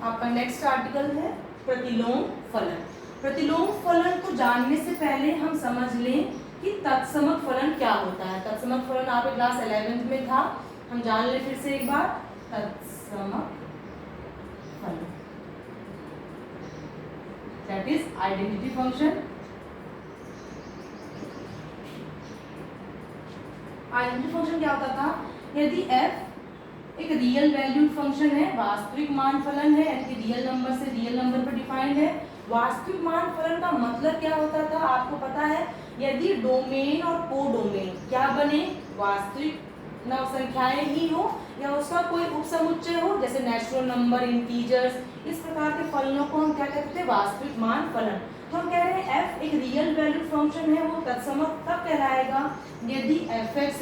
आपका next article है प्रतिलोम फलन। प्रतिलोम फलन को जानने से पहले हम समझ लें कि तत्समक फलन क्या होता है। तत्समक फलन आपके क्लास 11th में था, हम जान लें फिर से एक बार। तत्समक फलन that is identity function. Identity function क्या होता था? यदि f एक रियल वैल्यूड फंक्शन है, वास्तविक मान फलन है, यानी कि रियल नंबर से रियल नंबर पर डिफाइंड है। वास्तविक मान फलन का मतलब क्या होता था आपको पता है? यदि डोमेन और कोडोमेन क्या बने, वास्तविक संख्याएं ही हो या उसका कोई उपसमुच्चय हो, जैसे नेचुरल नंबर, इंटीजर्स, इस प्रकार के फलनों को हम क्या कहते थे? वास्तविक मान फलन। तो हम कह रहे हैं f एक रियल वैल्यूड फंक्शन है, वो तत्समक तब कहलाएगा यदि fx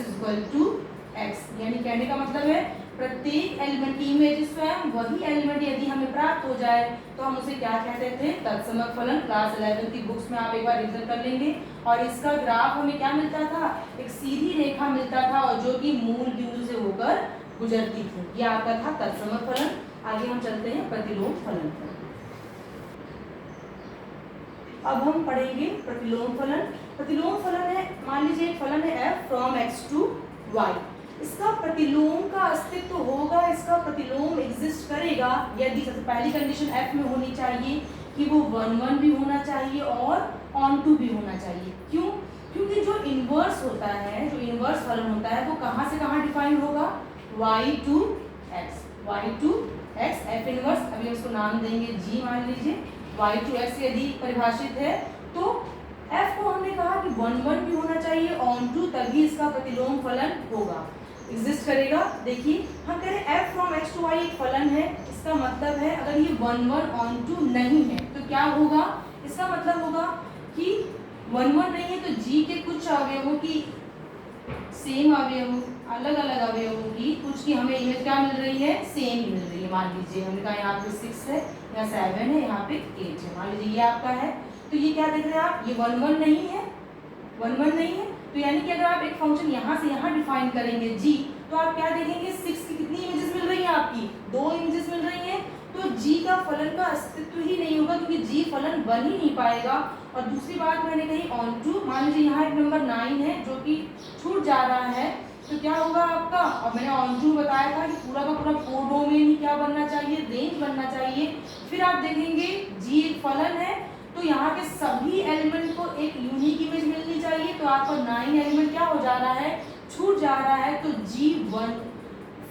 x, यानी कहने का मतलब है प्रत्येक एलिमेंट की इमेज स्वयं वही एलिमेंट यदि हमें प्राप्त हो जाए तो हम उसे क्या कहते थे? तत्समक फलन। क्लास 11 की बुक्स में आप एक बार रिविजन कर लेंगे। और इसका ग्राफ हमें क्या मिलता था? एक सीधी रेखा मिलता था और जो कि मूल बिंदु से होकर गुजरती थी। यह आपका था तत्समक फलन। आगे हम चलते हैं प्रतिलोम फलन पर। अब हम पढ़ेंगे प्रतिलोम फलन। प्रतिलोम फलन है, मान लीजिए एक फलन है f from x to y। इसका प्रतिलोम का अस्तित्व होगा, इसका प्रतिलोम एग्जिस्ट करेगा यदि सबसे पहली कंडीशन f में होनी चाहिए कि वो 1 भी होना चाहिए और ऑन टू भी होना चाहिए। क्यों? क्योंकि जो इनवर्स होता है, जो इनवर्स फलन होता है वो कहाँ से कहाँ डिफाइन होगा? y to x f inverse, अभी उसको नाम देंगे g मान लीजिए। y टू x यदि परिभाषित है तो f को हमने कहा कि 1 भी होना चाहिए, ऑन टू, तभी इसका प्रतिलोम फलन होगा, एग्जिस्ट करेगा। देखिए हम कह रहे हैं f from x to y एक फलन है, इसका मतलब है अगर ये 1 ऑन टू नहीं है तो क्या होगा? इसका मतलब होगा कि 1 नहीं है तो g के कुछ अवयवों की सेम अवयवों, अलग अलग अवयवों की कुछ की हमें इमेज क्या मिल रही है? सेम ही मिल रही है। मान लीजिए हमने कहा यहाँ पे 6 है, यहाँ 7 है, यहाँ पे 8 है, मान लीजिए ये आपका है। तो ये क्या देख रहे हैं आप? ये 1 नहीं है, 1 नहीं है, तो यानी कि अगर आप एक फंक्शन यहाँ से यहाँ डिफाइन करेंगे g, तो आप क्या देखेंगे? 6 की कितनी इमेजेस मिल रही हैं आपकी? 2 इमेजेस मिल रही हैं। तो g का फलन का अस्तित्व ही नहीं होगा क्योंकि g फलन बन ही नहीं पाएगा। और दूसरी बात मैंने कही ऑन टू, मान लीजिए यहाँ एक नंबर 9 है जो कि छूट जा रहा है, तो क्या होगा आपका? और मैंने ऑन टू बताया था कि पूरा का पूरा कोडोमेन ही क्या बनना चाहिए? रेंज बनना चाहिए। फिर आप देखेंगे g एक फलन है तो यहाँ के सभी एलिमेंट को एक यूनिक इमेज मिलनी चाहिए, तो आपका 9 एलिमेंट क्या हो जा रहा है? छूट जा रहा है, तो g1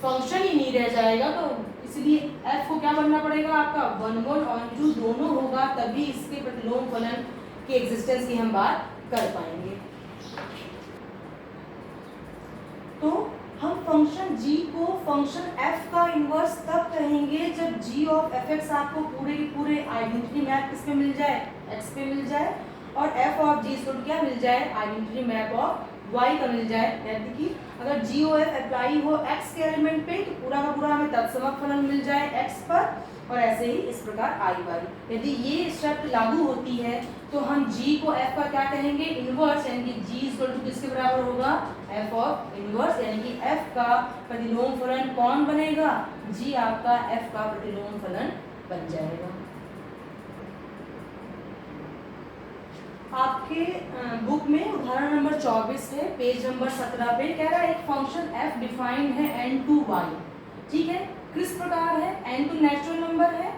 फंक्शन ही नहीं रह जाएगा। तो इसलिए f को क्या बनना पड़ेगा आपका? 1 ऑन टू दोनों होगा, तभी इसके प्रतिलोम फलन के एग्जिस्टेंस की हम बात कर पाएंगे। तो हम फंक्शन g को फंक्शन f का इनवर्स तब कहेंगे जब g ऑफ fx आपको पूरे के पूरे आइडेंटिटी मैप किस पे मिल जाए? x पे मिल जाए, और f ऑफ g इसको क्या मिल जाए? आइडेंटिटी मैप ऑफ y का मिल जाए। यानी कि अगर g और f अप्लाई हो x के एलिमेंट पे तो पूरा का पूरा हमें तत्समक फलन मिल जाए x पर, और ऐसे ही इस प्रकार i y। यदि ये शर्त लागू होती है तो हम g को f का क्या कहेंगे? इनवर्स, यानी कि g इक्वल टू किसके बराबर होगा? f ऑफ इनवर्स, यानी कि f का प्रतिलोम फलन कौन बनेगा? g आपका f का प्रतिलोम फलन बन जाएगा। आपके बुक में उदाहरण नंबर 24 है, पेज नंबर 17 पे कह रहा है एक फंक्शन f डिफाइंड है n टू y। ठीक है, किस प्रकार है? n तो नेचुरल नंबर है,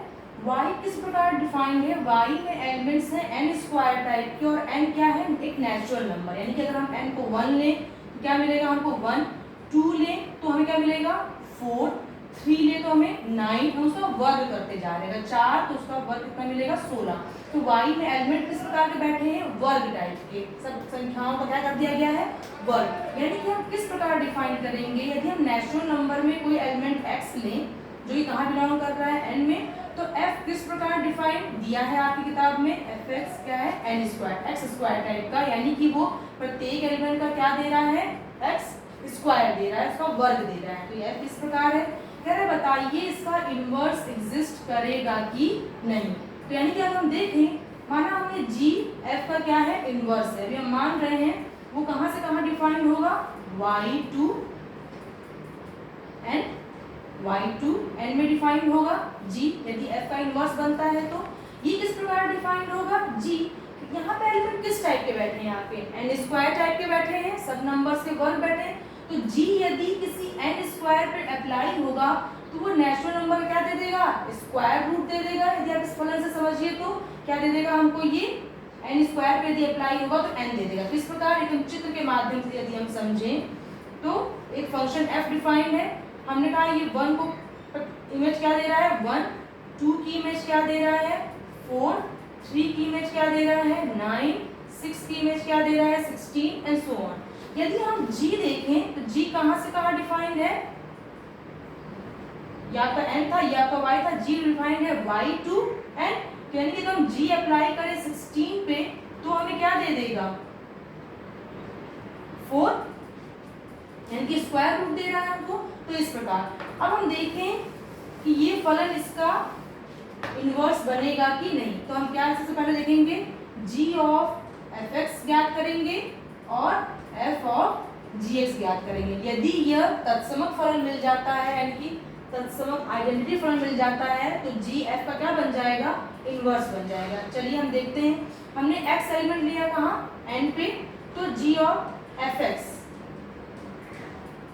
y किस प्रकार डिफाइंड है? y में एलिमेंट्स हैं n स्क्वायर टाइप के, और n क्या है? एक नेचुरल नंबर, यानी कि अगर हम n को 1 लें तो क्या मिलेगा हमको? 1, 2 लें तो हमें क्या मिलेगा? 4, 3 ले तो हमें 9, हम उसका वर्ग करते जा रहे हैं। 4 तो उसका वर्ग कितना मिलेगा? 16। तो y में एलिमेंट किस प्रकार के बैठे हैं? वर्ग टाइप के, सब संख्याओं का क्या कर दिया गया है? वर्ग। यानी कि हम किस प्रकार डिफाइन करेंगे? यदि हम नेचुरल नंबर में कोई एलिमेंट x लें जो कि कहाँ बिलोंग कर रहा है? n में, तो f किस प्रकार डिफाइन दिया है आपकी किताब में? fx क्या है? n square, x square type का, यानी कि वो प्रत्येक एलिमेंट का क्या दे रहा है? x स्क्वायर दे रहा है, इसका वर्ग दे रहा है। तो यह किस प्रकार है? कह रहे बताइए इसका इनवर्स एग्जिस्ट करेगा कि नहीं। तो यानी कि अगर हम देखें, माना हमने g f का क्या है? इनवर्स है, अभी हम मान रहे हैं वो कहाँ से कहाँ डिफाइन होगा? y to n y2 n में डिफाइंड होगा g, यदि f का इनवर्स बनता है तो ये किस प्रकार डिफाइंड होगा g। यहाँ पे एलिमेंट किस टाइप के बैठे हैं, यहाँ पे n स्क्वायर टाइप के बैठे हैं, सब नंबर्स के वर्ग बैठे हैं, तो g यदि किसी n स्क्वायर पे अप्लाई होगा तो वो नेचुरल नंबर क्या दे देगा, स्क्वायर रूट दे देगा। यदि आप इस फलन से समझिए तो क्या दे देगा हमको, ये n स्क्वायर पे यदि अप्लाई होगा तो n दे देगा। तो इस प्रकार एक हम चित्र के माध्यम से यदि हम समझें तो एक फंक्शन f डिफाइंड है, हमने कहा ये 1 को इमेज क्या दे रहा है 1, 2 की इमेज क्या दे रहा है 4, 3 की इमेज क्या दे रहा है 9, 6 की इमेज क्या दे रहा है 16 एंड सो ऑन। यदि हम g देखें तो g कहां से कहां डिफाइंड है, या तो n था या तो y था, g डिफाइंड है y टू n, यानी कि हम g अप्लाई करें 16 पे तो हमें क्या दे देगा 4, यानी कि स्क्वायर रूट दे रहा है हमको। तो इस प्रकार अब हम देखें कि ये फलन इसका इनवर्स बनेगा कि नहीं, तो हम क्या सबसे पहले देखेंगे g ऑफ fx ज्ञात करेंगे और f ऑफ gx ज्ञात करेंगे। यदि यह तत्समक फलन मिल जाता है, यानी कि तत्समक आइडेंटिटी फलन मिल जाता है तो g f का क्या बन जाएगा, इनवर्स बन जाएगा। चलिए हम देखते हैं, हमने x एलिमेंट लिया कहाँ n पे, तो g ऑफ fx,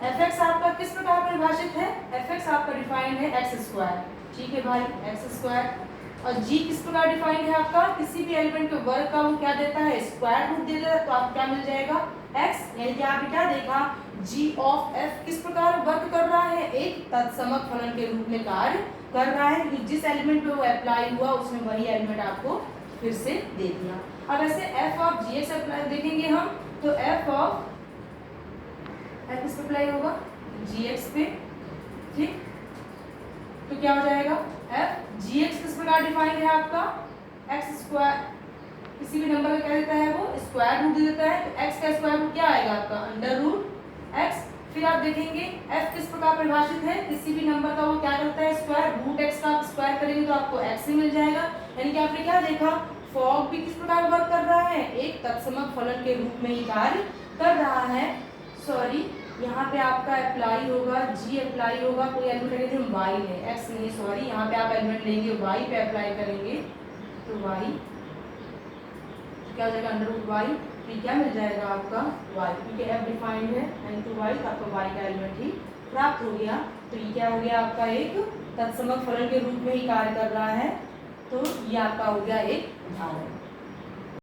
fx आपका किस प्रकार परिभाषित है, fx आपका डिफाइंड है x स्क्वायर, ठीक है भाई x स्क्वायर, और g किस प्रकार डिफाइंड है आपका, किसी भी एलिमेंट के वर्ग का वो क्या देता है स्क्वायर रूट दे देता है, तो आपको क्या मिल जाएगा x, यानी कि आपने क्या देखा g ऑफ f किस प्रकार वर्क कर रहा है, एक तत्समक फलन के रूप में कार्य कर रहा है, क्योंकि जिस एलिमेंट पे वो अप्लाई हुआ उसमें वही एलिमेंट आपको फिर से दे दिया। अब ऐसे f ऑफ gx अप्लाई देखेंगे हम, तो f ऑफ f किस पे अप्लाई होगा gx पे, ठीक, तो क्या हो जाएगा f gx किस प्रकार डिफाइंड है आपका x स्क्वायर, किसी भी नंबर का क्या देता है वो स्क्वायर रूट दे देता है, तो x का स्क्वायर रूट क्या आएगा आपका अंडर रूट x। फिर आप देखेंगे f किस प्रकार परिभाषित है, किसी भी नंबर का वो क्या करता है स्क्वायर रूट x का आप स्क्वायर करेंगे तो आपको x ही मिल जाएगा। यानी कि आपने क्या देखा फॉग भी किस प्रकार वर्क कर रहा है, एक तत्समक फलन के रूप में ही कार्य कर रहा है। सॉरी यहाँ पे आपका अप्लाई होगा g अप्लाई होगा, कोई एलिमेंट लेंगे हम y ले, x नहीं सॉरी, यहाँ पे आप एलिमेंट लेंगे y पे अप्लाई करेंगे तो y क्या हो जाएगा अंडर रूट y, तो क्या मिल जाएगा आपका y, क्योंकि f डिफाइंड है n टू y, तो आपको y का एलिमेंट ही प्राप्त हो गया। तो ये क्या हो गया आपका एक तत्समक फलन के रूप में ही कार्य कर रहा है, तो ये आपका हो गया एक उदाहरण।